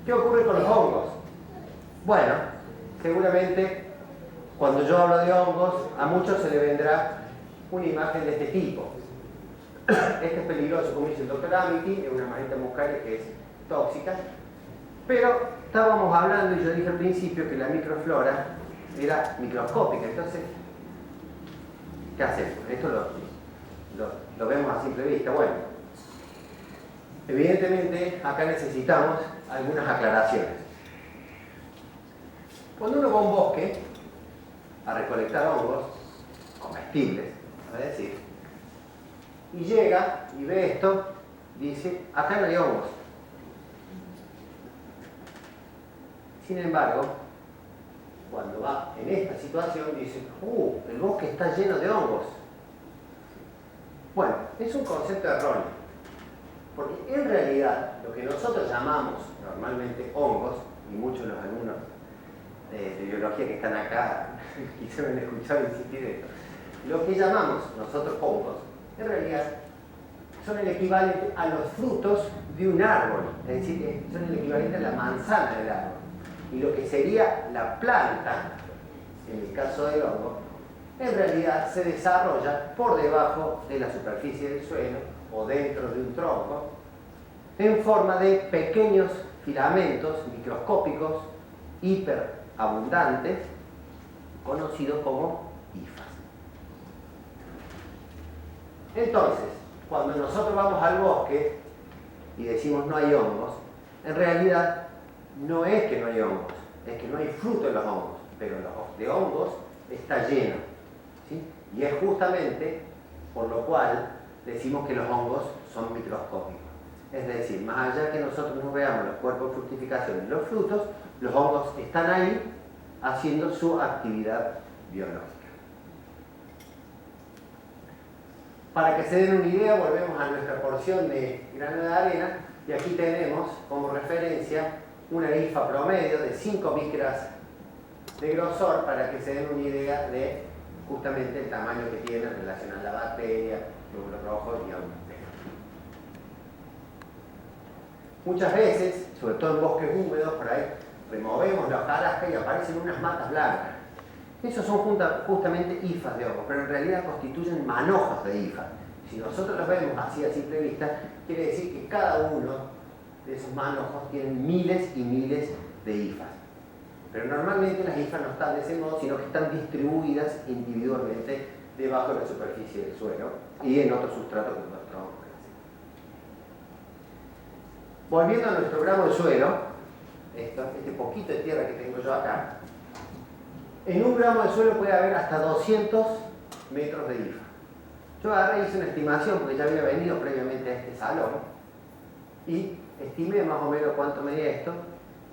¿Qué ocurre con los hongos? Bueno, seguramente cuando yo hablo de hongos, a muchos se le vendrá una imagen de este tipo. Este es peligroso, como dice el doctor Amity, es una maleta muscaria que es tóxica, pero estábamos hablando, y yo dije al principio, que la microflora era microscópica. Entonces, ¿qué hacemos? Esto lo vemos a simple vista. Bueno, evidentemente acá necesitamos algunas aclaraciones. Cuando uno va a un bosque a recolectar hongos comestibles, es decir, y llega y ve esto, dice, acá no hay hongos. Sin embargo, cuando va en esta situación, dice, el bosque está lleno de hongos. Bueno, es un concepto erróneo, porque en realidad lo que nosotros llamamos normalmente hongos, y muchos de los alumnos de biología que están acá quizá me han escuchado insistir esto, lo que llamamos nosotros hongos, en realidad son el equivalente a los frutos de un árbol, es decir, son el equivalente a la manzana del árbol. Y lo que sería la planta, en el caso del hongo, en realidad se desarrolla por debajo de la superficie del suelo o dentro de un tronco en forma de pequeños filamentos microscópicos hiperabundantes conocidos como hifas. Entonces, cuando nosotros vamos al bosque y decimos no hay hongos, en realidad no es que no hay hongos, es que no hay fruto en los hongos, pero de hongos está lleno, ¿sí? Y es justamente por lo cual decimos que los hongos son microscópicos. Es decir, más allá que nosotros no veamos los cuerpos de fructificación y los frutos, los hongos están ahí haciendo su actividad biológica. Para que se den una idea, volvemos a nuestra porción de grano de arena, y aquí tenemos como referencia una hifa promedio de 5 micras de grosor, para que se den una idea de justamente el tamaño que tiene en relación a la bacteria, glóbulos rojos y a un bacteria. Muchas veces, sobre todo en bosques húmedos, por ahí removemos la hojarasca y aparecen unas matas blancas. Esos son justamente hifas de hongos, pero en realidad constituyen manojos de hifas. Si nosotros los vemos así a simple vista, quiere decir que cada uno de esos manojos tienen miles y miles de hifas. Pero normalmente las hifas no están de ese modo, sino que están distribuidas individualmente debajo de la superficie del suelo y en otros sustratos como los troncos. Volviendo a nuestro gramo de suelo, este poquito de tierra que tengo yo acá, en un gramo de suelo puede haber hasta 200 metros de hifa. Yo agarré, hice una estimación porque ya había venido previamente a este salón y estimé más o menos cuánto medía esto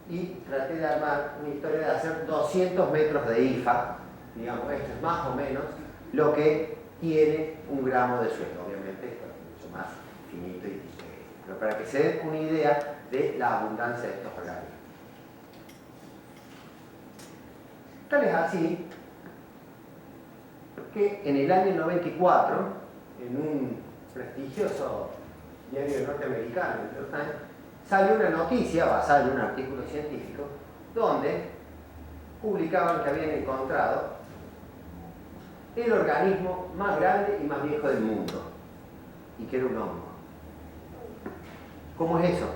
y traté de armar una historia de hacer 200 metros de hifa. Digamos, esto es más o menos lo que tiene un gramo de suelo. Obviamente esto es mucho más finito y pero para que se den una idea de la abundancia de estos organismos. Tal es así que en el año 94, en un prestigioso diario norteamericano, el New York Times, salió una noticia basada en un artículo científico donde publicaban que habían encontrado el organismo más grande y más viejo del mundo, y que era un hongo. ¿Cómo es eso?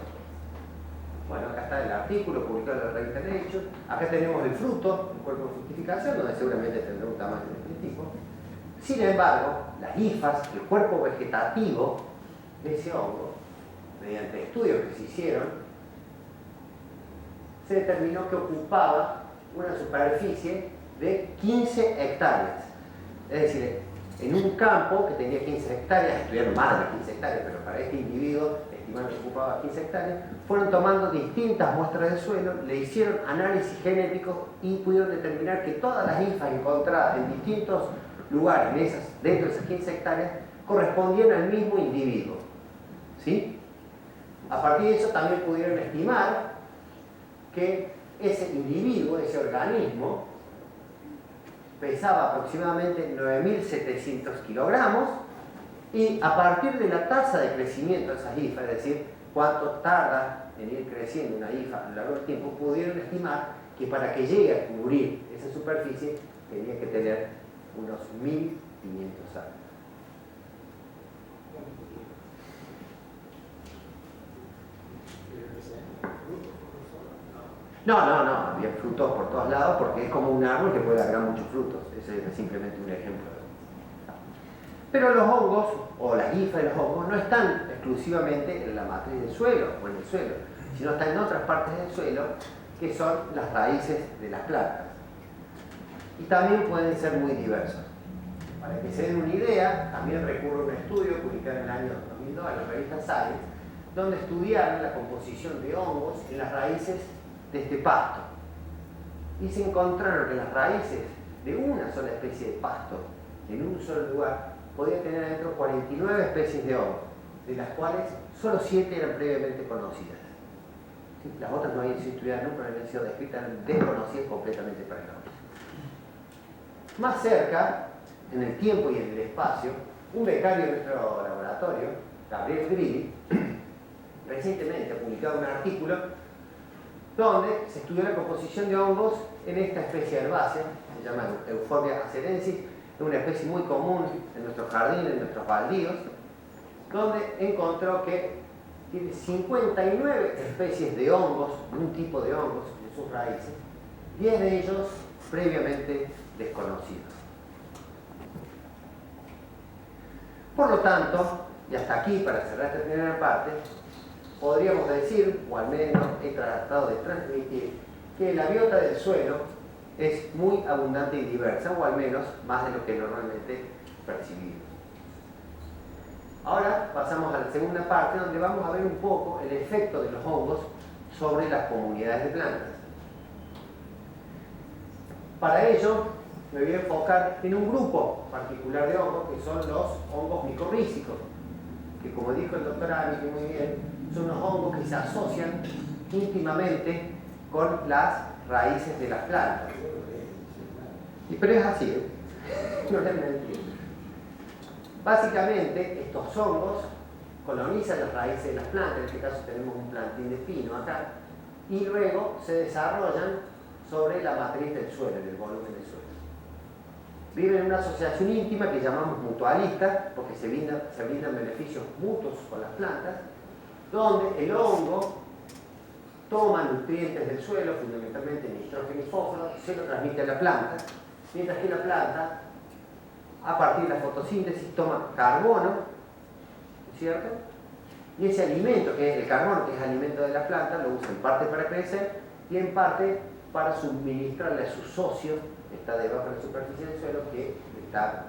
Bueno, acá está el artículo publicado en la revista Nature. Acá tenemos el fruto, el cuerpo de fructificación, donde seguramente tendrá un tamaño de este tipo. Sin embargo, las hifas, el cuerpo vegetativo de ese hongo, mediante estudios que se hicieron, se determinó que ocupaba una superficie de 15 hectáreas. Es decir, en un campo que tenía 15 hectáreas, estudiaron más de 15 hectáreas, pero para este individuo estimaron que ocupaba 15 hectáreas, fueron tomando distintas muestras de suelo, le hicieron análisis genético y pudieron determinar que todas las hifas encontradas en distintos lugares dentro de esas 15 hectáreas correspondían al mismo individuo. ¿Sí? A partir de eso también pudieron estimar que ese individuo, ese organismo, pesaba aproximadamente 9.700 kilogramos y a partir de la tasa de crecimiento de esas hifas, es decir, cuánto tarda en ir creciendo una hifa a lo largo del tiempo, pudieron estimar que para que llegue a cubrir esa superficie tenía que tener unos 1500 años. No, había frutos por todos lados porque es como un árbol que puede dar muchos frutos. Ese es simplemente un ejemplo. Pero los hongos, o las hifas de los hongos, no están exclusivamente en la matriz del suelo o en el suelo, sino están en otras partes del suelo que son las raíces de las plantas. Y también pueden ser muy diversos. Para que se den una idea, también recurro a un estudio publicado en el año 2002 en la revista Science, donde estudiaron la composición de hongos en las raíces de este pasto. Y se encontraron que las raíces de una sola especie de pasto, en un solo lugar, podía tener dentro 49 especies de hongos, de las cuales solo 7 eran previamente conocidas. ¿Sí? Las otras no habían sido estudiadas nunca, no habían sido descritas, eran desconocidas completamente para el hombre. Más cerca, en el tiempo y en el espacio, un becario de nuestro laboratorio, Gabriel Grilli, recientemente ha publicado un artículo donde se estudió la composición de hongos en esta especie herbácea, se llama Euphorbia acerensis, es una especie muy común en nuestros jardines, en nuestros baldíos, donde encontró que tiene 59 especies de hongos, de un tipo de hongos en sus raíces, 10 de ellos previamente desconocidos. Por lo tanto, y hasta aquí, para cerrar esta primera parte, podríamos decir, o al menos he tratado de transmitir, que la biota del suelo es muy abundante y diversa, o al menos más de lo que normalmente percibimos. Ahora pasamos a la segunda parte, donde vamos a ver un poco el efecto de los hongos sobre las comunidades de plantas. Para ello, me voy a enfocar en un grupo particular de hongos, que son los hongos micorrízicos, que como dijo el doctor Amici muy bien, son unos hongos que se asocian íntimamente con las raíces de las plantas. Pero es así, ¿eh? No es mentira. Básicamente, estos hongos colonizan las raíces de las plantas, en este caso tenemos un plantín de pino acá, y luego se desarrollan sobre la matriz del suelo, en el volumen del suelo. Viven en una asociación íntima que llamamos mutualista, porque se brindan beneficios mutuos con las plantas, donde el hongo toma nutrientes del suelo, fundamentalmente nitrógeno y fósforo, se lo transmite a la planta, mientras que la planta, a partir de la fotosíntesis, toma carbono, ¿cierto? Y ese alimento, que es el carbono, que es alimento de la planta, lo usa en parte para crecer y en parte para suministrarle a su socio, que está debajo de la superficie del suelo, que le está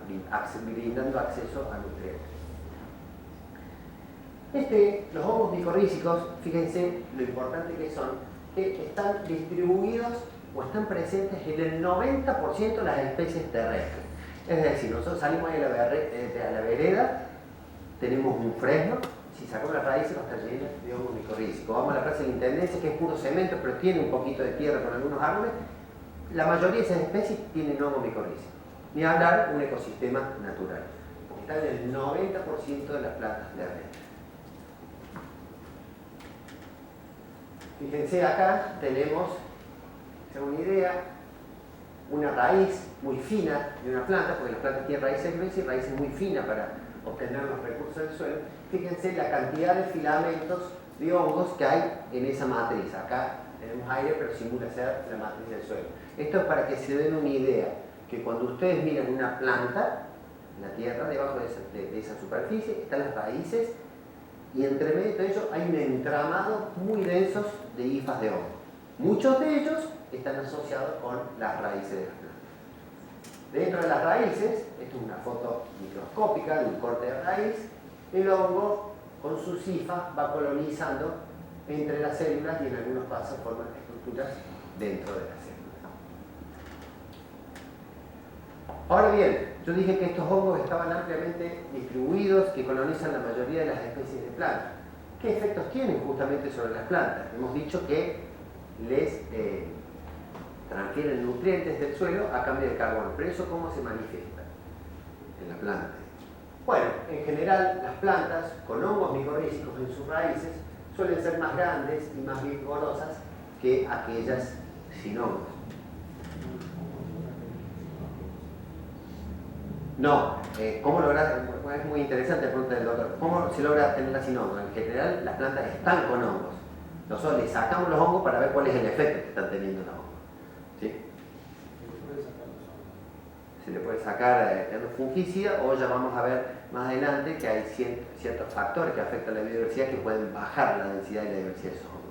brindando acceso a nutrientes. Los hongos micorrízicos, fíjense lo importante que son, que están distribuidos o están presentes en el 90% de las especies terrestres. Es decir, nosotros salimos ahí a la vereda, tenemos un fresno, si sacamos las raíces va a estar lleno de hongos micorrízicos. Vamos a la Plaza de la Intendencia, que es puro cemento, pero tiene un poquito de tierra con algunos árboles. La mayoría de esas especies tienen hongos micorrízicos. Ni hablar un ecosistema natural, porque están en el 90% de las plantas terrestres. Fíjense, acá tenemos, según una idea, una raíz muy fina de una planta, porque las plantas tienen raíces gruesas y raíces muy finas para obtener los recursos del suelo. Fíjense la cantidad de filamentos de hongos que hay en esa matriz. Acá tenemos aire, pero simula ser la matriz del suelo. Esto es para que se den una idea, que cuando ustedes miran una planta, la tierra, debajo de esa superficie, están las raíces, y entre medio de ellos hay un entramado muy denso de hifas de hongo. Muchos de ellos están asociados con las raíces de las plantas. Dentro de las raíces, esto es una foto microscópica de un corte de raíz, el hongo con sus hifas va colonizando entre las células y en algunos casos forman estructuras dentro de las células. Ahora bien, yo dije que estos hongos estaban ampliamente distribuidos, que colonizan la mayoría de las especies de plantas. ¿Qué efectos tienen justamente sobre las plantas? Hemos dicho que les transfieren nutrientes del suelo a cambio de carbono. ¿Pero eso cómo se manifiesta en la planta? Bueno, en general las plantas con hongos micorrízicos en sus raíces suelen ser más grandes y más vigorosas que aquellas sin hongos. No, ¿cómo lograr? Es muy interesante la pregunta del doctor. ¿Cómo se logra tenerla sin hongos? En general, las plantas están con hongos. Nosotros le sacamos los hongos para ver cuál es el efecto que están teniendo los hongos. ¿Sí? Se le puede sacar fungicida, o ya vamos a ver más adelante que hay ciertos factores que afectan la biodiversidad que pueden bajar la densidad y la diversidad de esos hongos.